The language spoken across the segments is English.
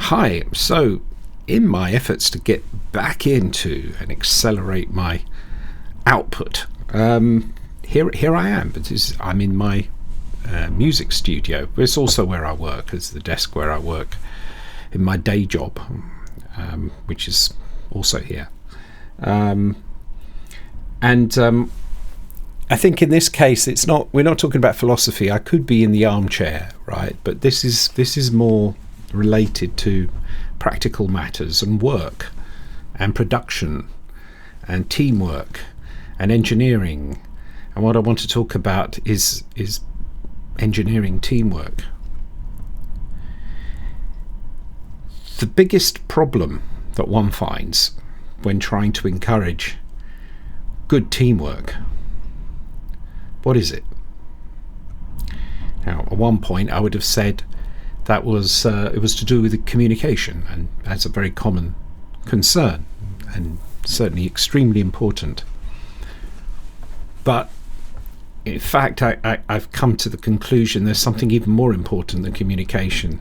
Hi, so in my efforts to get back into and accelerate my output, here I am. I'm in my music studio. It's also where I work. It's the desk where I work in my day job, which is also here. I think in this case, we're not talking about philosophy. I could be in the armchair, right? But this is more related to practical matters and work and production and teamwork and engineering. And what I want to talk about is engineering teamwork. The biggest problem that one finds when trying to encourage good teamwork, what is it? Now, at one point I would have said that it was to do with the communication, and that's a very common concern and certainly extremely important. But in fact, I've come to the conclusion there's something even more important than communication,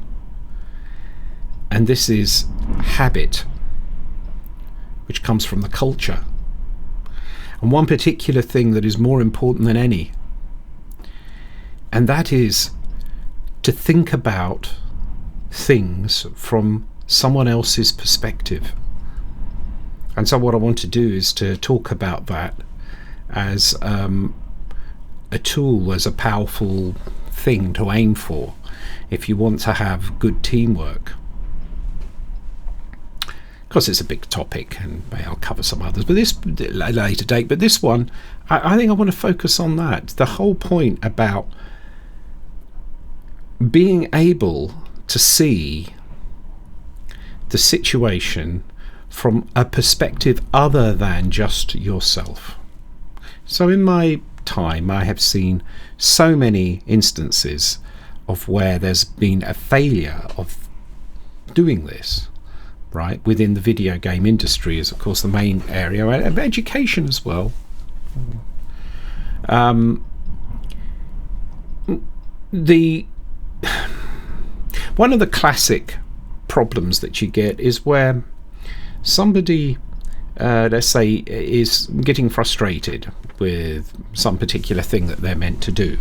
and this is habit, which comes from the culture. And one particular thing that is more important than any, and that is to think about things from someone else's perspective. And so what I want to do is to talk about that as a tool, as a powerful thing to aim for if you want to have good teamwork. Of course, it's a big topic, and I'll cover some others, but this at a later date. But this one, I think I want to focus on that. The whole point about being able to see the situation from a perspective other than just yourself. So in my time, I have seen so many instances of where there's been a failure of doing this, right? Within the video game industry is, of course, the main area, and education as well. One of the classic problems that you get is where somebody, let's say, is getting frustrated with some particular thing that they're meant to do.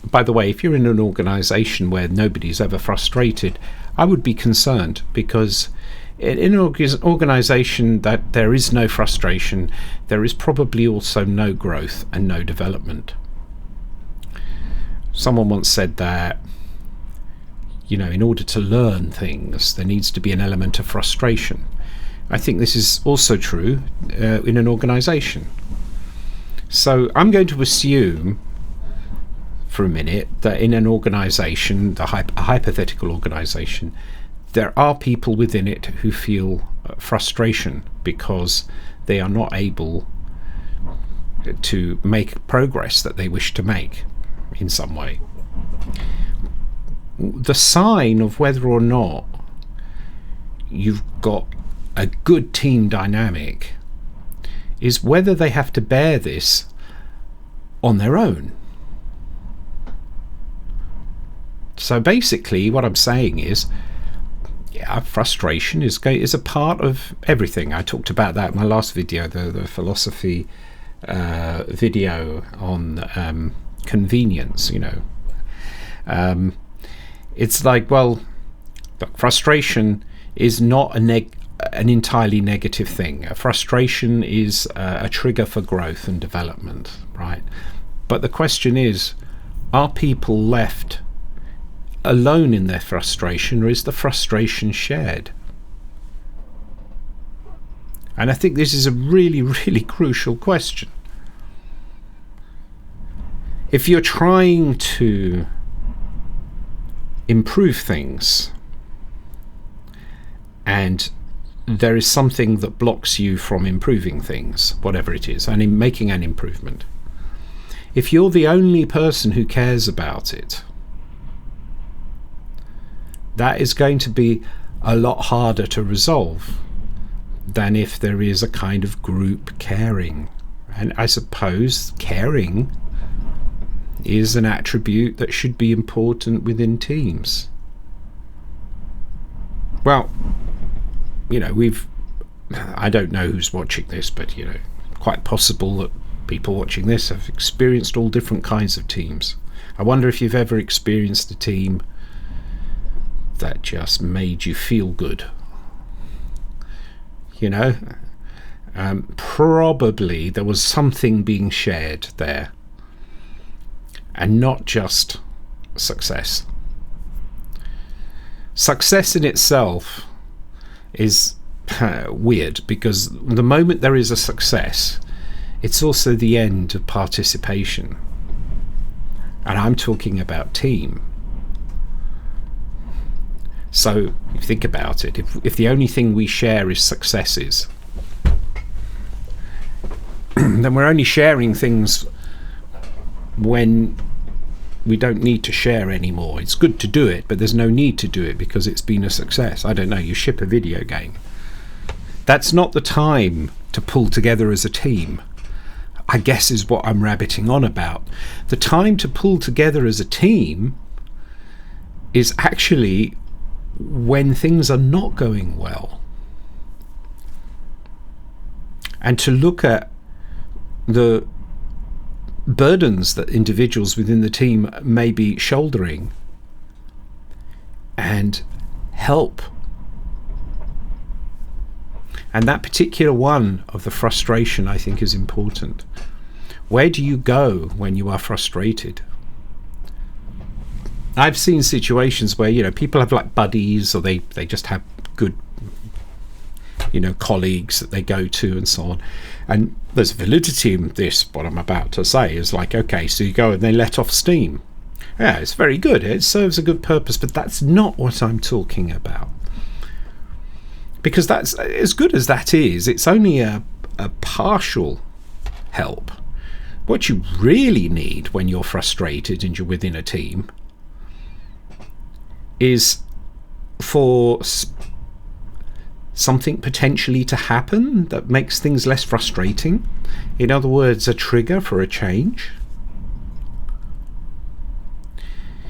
By the way, if you're in an organization where nobody's ever frustrated, I would be concerned, because in an organization that there is no frustration, there is probably also no growth and no development. Someone once said that, in order to learn things, there needs to be an element of frustration. I think this is also true in an organization. So I'm going to assume for a minute that in an organization, a hypothetical organization, there are people within it who feel frustration because they are not able to make progress that they wish to make in some way. The sign of whether or not you've got a good team dynamic is whether they have to bear this on their own. So basically what I'm saying is, frustration is a part of everything. I talked about that in my last video, the philosophy video on convenience. It's like, frustration is not an entirely negative thing. Frustration is a trigger for growth and development, right? But the question is, are people left alone in their frustration, or is the frustration shared? And I think this is a really, really crucial question. If you're trying to improve things and there is something that blocks you from improving things, whatever it is, and in making an improvement, if you're the only person who cares about it, that is going to be a lot harder to resolve than if there is a kind of group caring. And I suppose caring is an attribute that should be important within teams. Well, I don't know who's watching this, but quite possible that people watching this have experienced all different kinds of teams. I wonder if you've ever experienced a team that just made you feel good. Probably there was something being shared there, and not just success. Success in itself is weird, because the moment there is a success, it's also the end of participation. And I'm talking about team. So if you think about it, if the only thing we share is successes, then we're only sharing things when we don't need to share anymore. It's good to do it, but there's no need to do it because it's been a success. I don't know, you ship a video game. That's not the time to pull together as a team, I guess, is what I'm rabbiting on about. The time to pull together as a team is actually when things are not going well, and to look at the burdens that individuals within the team may be shouldering and help. And that particular one of the frustration, I think, is important. Where do you go when you are frustrated? I've seen situations where people have like buddies, or they just have good colleagues that they go to and so on, and there's validity in this. What I'm about to say is like, okay, so you go and they let off steam. Yeah, it's very good, it serves a good purpose, but that's not what I'm talking about, because that's, as good as that is, it's only a partial help. What you really need when you're frustrated and you're within a team is for something potentially to happen that makes things less frustrating. In other words, a trigger for a change.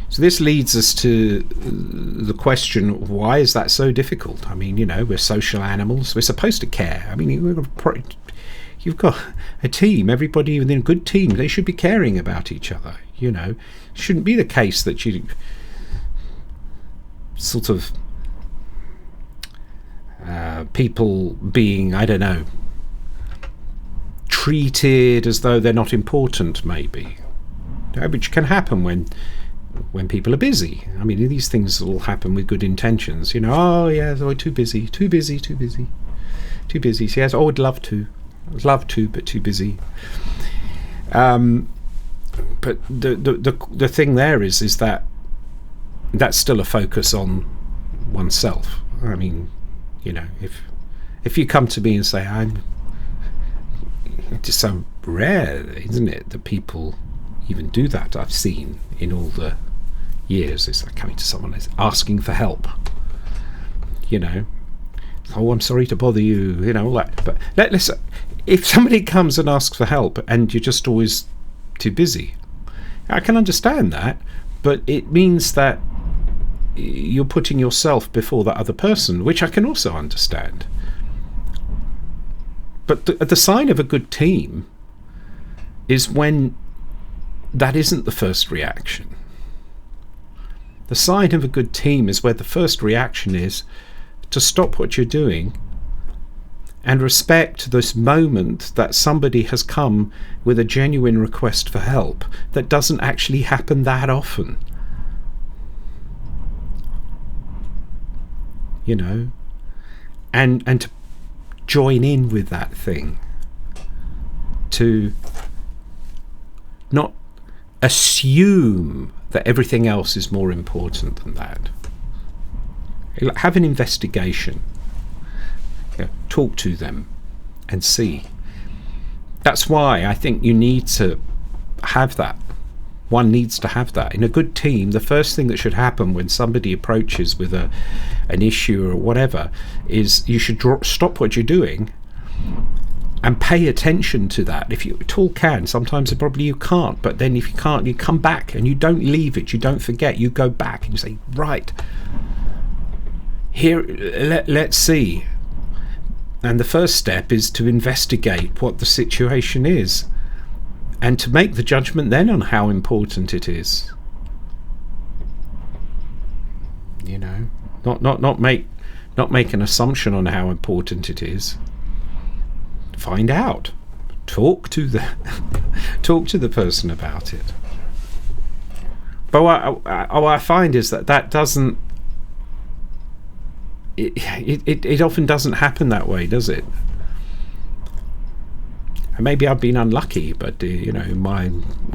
So this leads us to the question, why is that so difficult? I mean, we're social animals. We're supposed to care. I mean, you've got a team. Everybody within a good team, they should be caring about each other. It shouldn't be the case that you sort of people being, I don't know, treated as though they're not important, maybe, which can happen when people are busy. I mean, these things all happen with good intentions. Oh yeah, so too busy. Yes, oh, I'd love to, but too busy. But the thing there is that that's still a focus on oneself. I mean, if you come to me and say, it's so rare, isn't it, that people even do that. I've seen in all the years, it's like coming to someone and asking for help. Oh, I'm sorry to bother you, all that. But listen, if somebody comes and asks for help and you're just always too busy, I can understand that, but it means that you're putting yourself before that other person, which I can also understand. But the sign of a good team is when that isn't the first reaction. The sign of a good team is where the first reaction is to stop what you're doing and respect this moment that somebody has come with a genuine request for help that doesn't actually happen that often. And to join in with that thing, to not assume that everything else is more important than that. Have an investigation. Talk to them and see. That's why I think you need to have that. One needs to have that. In a good team, the first thing that should happen when somebody approaches with an issue or whatever is you should stop what you're doing and pay attention to that. If you at all can, sometimes probably you can't, but then if you can't, you come back and you don't leave it, you don't forget, you go back and you say, right, here, let's see. And the first step is to investigate what the situation is, and to make the judgment then on how important it is. You know, not make an assumption on how important it is. Find out. Talk to the person about it. But what I find is that doesn't. It often doesn't happen that way, does it? And maybe I've been unlucky, but in my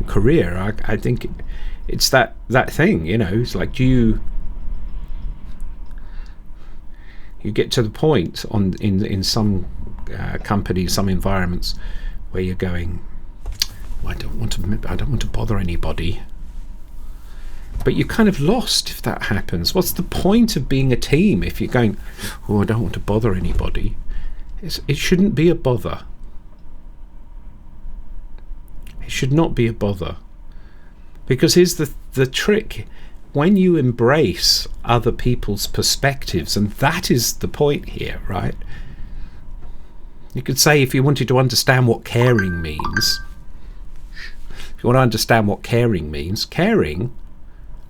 career, I think it's that thing. It's like, you get to the point in some companies, some environments, where you're going, I don't want to bother anybody. But you're kind of lost if that happens. What's the point of being a team if you're going, I don't want to bother anybody? It shouldn't be a bother. It should not be a bother. Because here's the trick. When you embrace other people's perspectives, and that is the point here, right? You could say, if you wanted to understand what caring means, caring,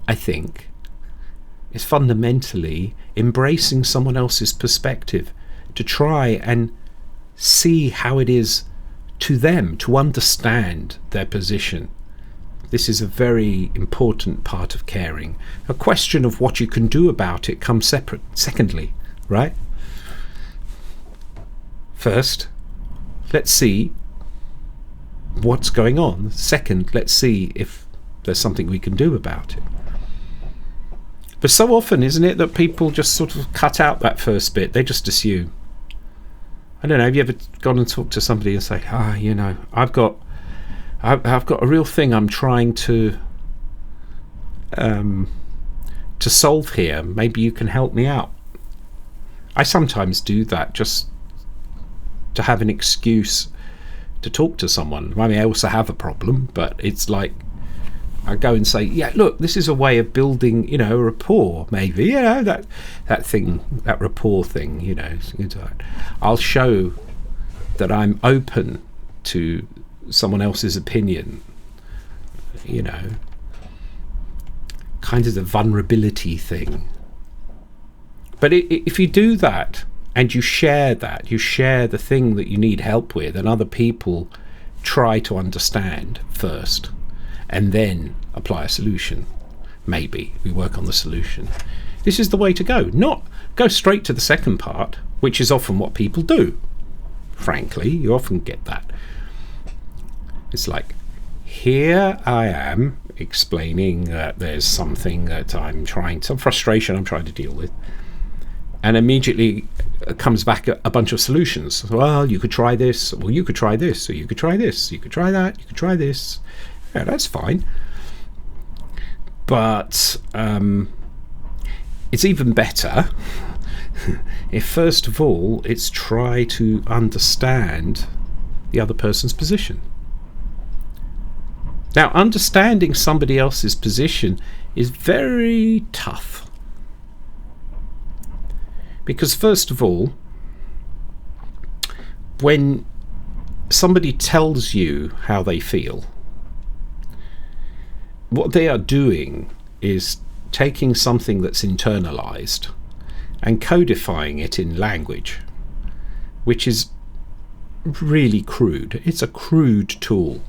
I think, is fundamentally embracing someone else's perspective, to try and see how it is to them, to understand their position. This is a very important part of caring. A question of what you can do about it comes secondly, right? First, let's see what's going on. Second, let's see if there's something we can do about it. But so often, isn't it, that people just sort of cut out that first bit? They just assume. I don't know, have you ever gone and talked to somebody and say, I've got a real thing I'm trying to solve here. Maybe you can help me out. I sometimes do that just to have an excuse to talk to someone. I mean, I also have a problem, but it's like, I go and say, yeah, look, this is a way of building, a rapport, maybe, that thing, that rapport thing, I'll show that I'm open to someone else's opinion, kind of the vulnerability thing. But if you do that, and you share the thing that you need help with, and other people try to understand first, and then apply a solution. Maybe we work on the solution. This is the way to go. Not go straight to the second part, which is often what people do. Frankly, you often get that. It's like, here I am explaining that there's something that some frustration I'm trying to deal with. And immediately comes back a bunch of solutions. Well, you could try this, or you could try this, or you could try this, you could try that, you could try this. Yeah, that's fine. But it's even better if, first of all, it's try to understand the other person's position. Now, understanding somebody else's position is very tough. Because, first of all, when somebody tells you how they feel, what they are doing is taking something that's internalized and codifying it in language, which is really crude. It's a crude tool.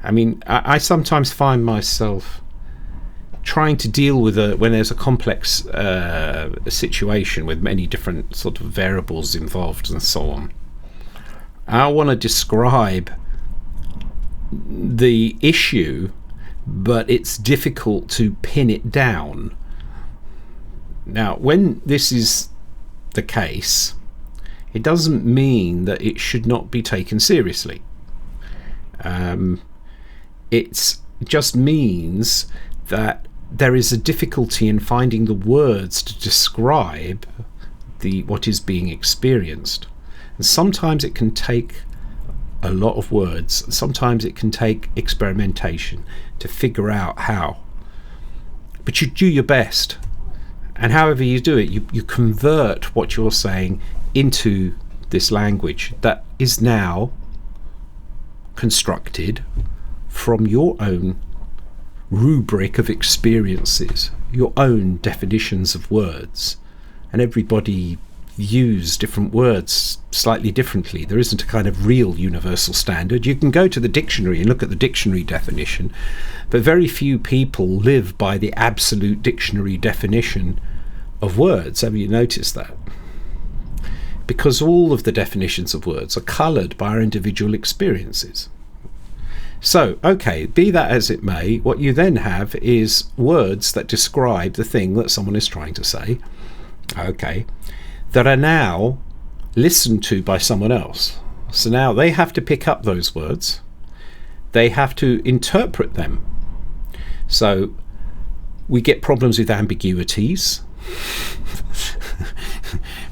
I mean, I sometimes find myself trying to deal with when there's a complex situation with many different sort of variables involved and so on. I want to describe the issue, but it's difficult to pin it down. Now, when this is the case, it doesn't mean that it should not be taken seriously. It just means that there is a difficulty in finding the words to describe what is being experienced. And sometimes it can take a lot of words. Sometimes it can take experimentation to figure out how. But you do your best. And however you do it, you convert what you're saying into this language that is now constructed from your own rubric of experiences, your own definitions of words. And everybody views different words slightly differently. There isn't a kind of real universal standard. You can go to the dictionary and look at the dictionary definition, but very few people live by the absolute dictionary definition of words. Have you noticed that? Because all of the definitions of words are coloured by our individual experiences. So, okay, be that as it may, what you then have is words that describe the thing that someone is trying to say, okay, that are now listened to by someone else. So now they have to pick up those words, they have to interpret them. So we get problems with ambiguities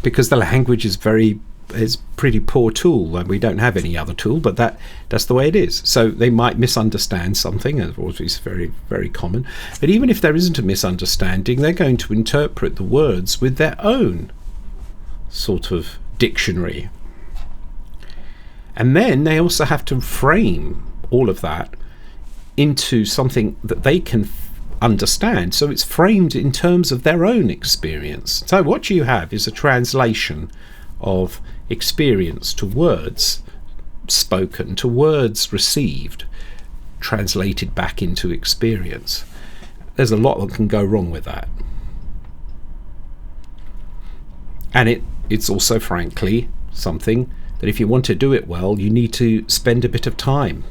because the language is pretty poor tool, and we don't have any other tool, but that's the way it is. So they might misunderstand something, as is very, very common. But even if there isn't a misunderstanding, they're going to interpret the words with their own sort of dictionary. And then they also have to frame all of that into something that they can understand. So it's framed in terms of their own experience. So what you have is a translation of experience to words spoken, to words received, translated back into experience. There's a lot that can go wrong with that. And it's also, frankly, something that if you want to do it well, you need to spend a bit of time.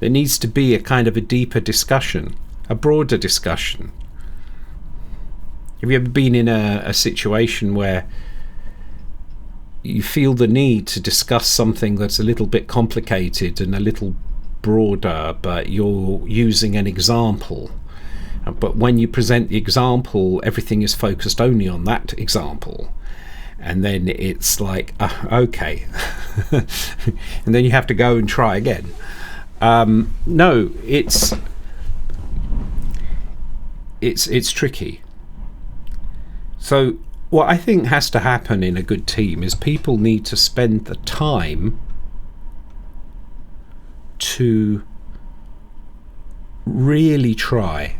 There needs to be a kind of a deeper discussion, a broader discussion. Have you ever been in a situation where you feel the need to discuss something that's a little bit complicated and a little broader, but you're using an example? But when you present the example, everything is focused only on that example. And then it's like, okay. And then you have to go and try again. No, it's tricky. So what I think has to happen in a good team is people need to spend the time to really try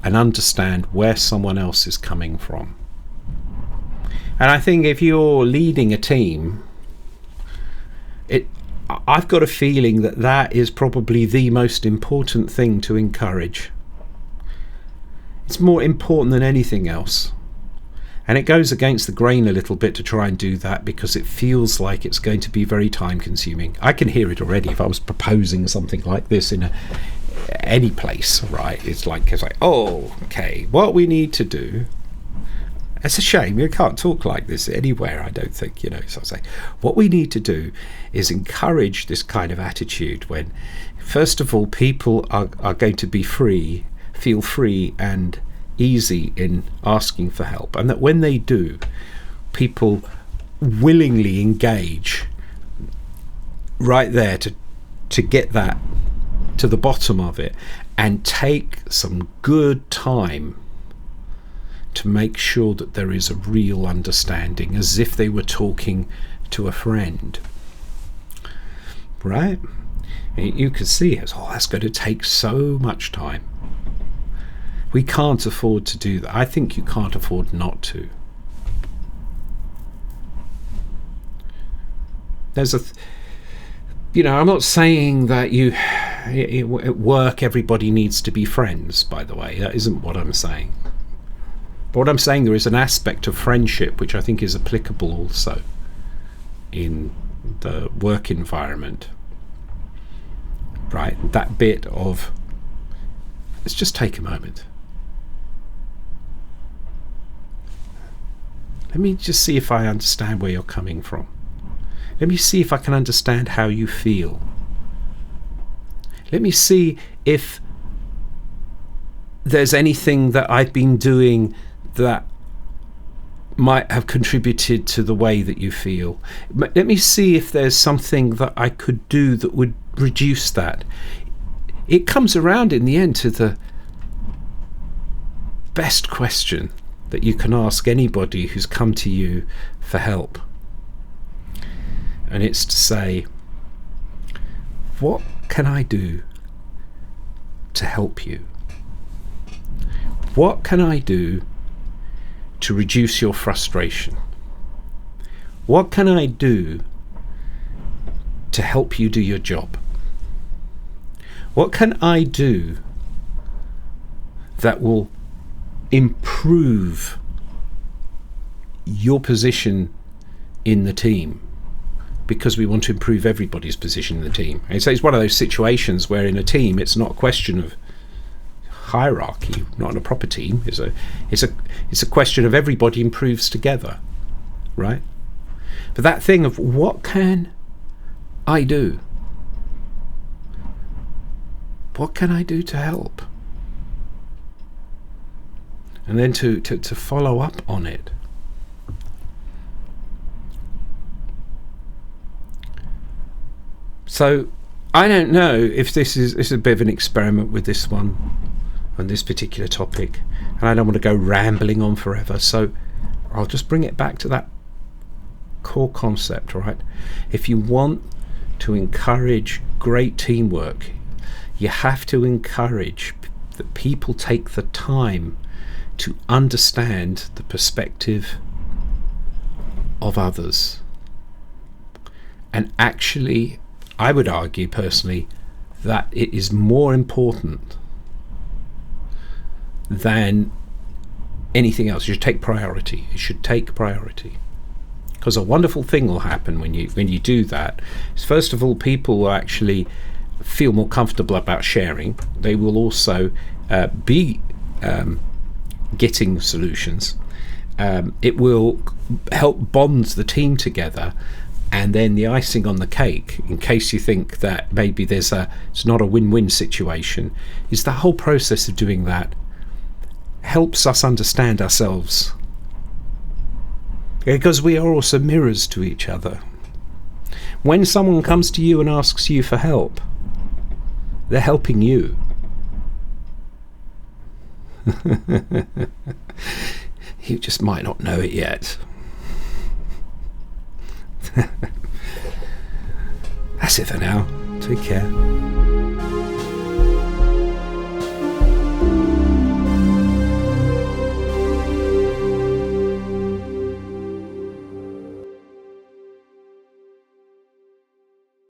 and understand where someone else is coming from. And I think if you're leading a team, I've got a feeling that is probably the most important thing to encourage. It's more important than anything else. And it goes against the grain a little bit to try and do that because it feels like it's going to be very time consuming. I can hear it already. If I was proposing something like this in any place, right, it's like, oh, okay, what we need to do, it's a shame you can't talk like this anywhere, I don't think, so I say what we need to do is encourage this kind of attitude when, first of all, people are going to be feel free and easy in asking for help, and that when they do, people willingly engage right there to get that to the bottom of it and take some good time to make sure that there is a real understanding, as if they were talking to a friend, right? You can see it. That's going to take so much time. We can't afford to do that. I think you can't afford not to. There's I'm not saying that at work everybody needs to be friends, by the way. That isn't what I'm saying. But what I'm saying, there is an aspect of friendship which I think is applicable also in the work environment. Right? That bit of, let's just take a moment. Let me just see if I understand where you're coming from. Let me see if I can understand how you feel. Let me see if there's anything that I've been doing that might have contributed to the way that you feel. Let me see if there's something that I could do that would reduce that. It comes around in the end to best question that you can ask anybody who's come to you for help. And it's to say, what can I do to help you? What can I do to reduce your frustration? What can I do to help you do your job? What can I do that will improve your position in the team? Because we want to improve everybody's position in the team. And so it's one of those situations where in a team it's not a question of hierarchy, not in a proper team. It's a question of everybody improves together, right? But that thing of what can I do? What can I do to help? And then to follow up on it. So I don't know if this is a bit of an experiment with this one, on this particular topic, and I don't want to go rambling on forever, so I'll just bring it back to that core concept, right? If you want to encourage great teamwork, you have to encourage that people take the time to understand the perspective of others. And actually, I would argue personally that it is more important than anything else. It should take priority. It should take priority. Because a wonderful thing will happen when you do that. Is first of all, people will actually feel more comfortable about sharing. They will also be getting solutions. It will help bond the team together. And then the icing on the cake, in case you think that maybe it's not a win-win situation, is the whole process of doing that helps us understand ourselves. Because we are also mirrors to each other. When someone comes to you and asks you for help, they're helping you. You just might not know it yet. That's it for now. Take care.